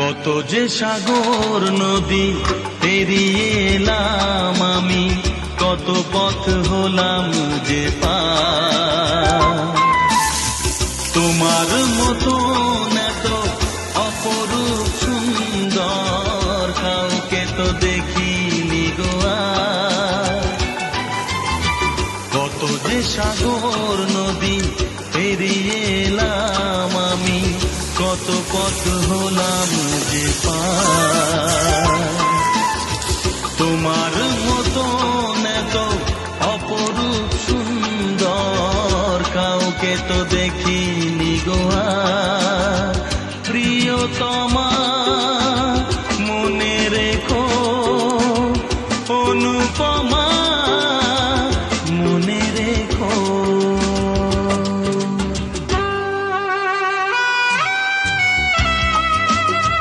কত যে সাগর নদী পেরিয়ে এলাম আমি, কত পথ হলাম যে পার। তোমার মতো এত অপরূপ সুন্দর কাউকে তো দেখিনি গো আর। কত যে সাগর